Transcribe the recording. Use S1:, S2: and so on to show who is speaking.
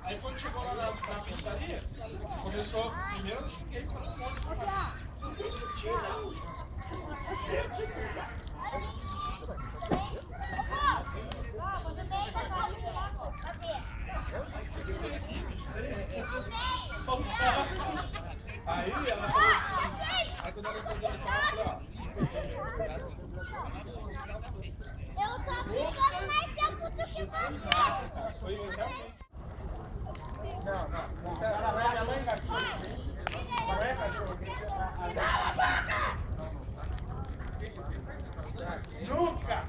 S1: Aí quando chegou lá na pizzaria, começou, primeiro eu xinguei, falando um monte de coisa. Aí ela falou assim, aí quando ela entendeu, ela falou,
S2: eu só fico mais tempo do que você.
S1: foi realmente. Não. Ela não é cachorro. Ela não é cachorro. Nunca.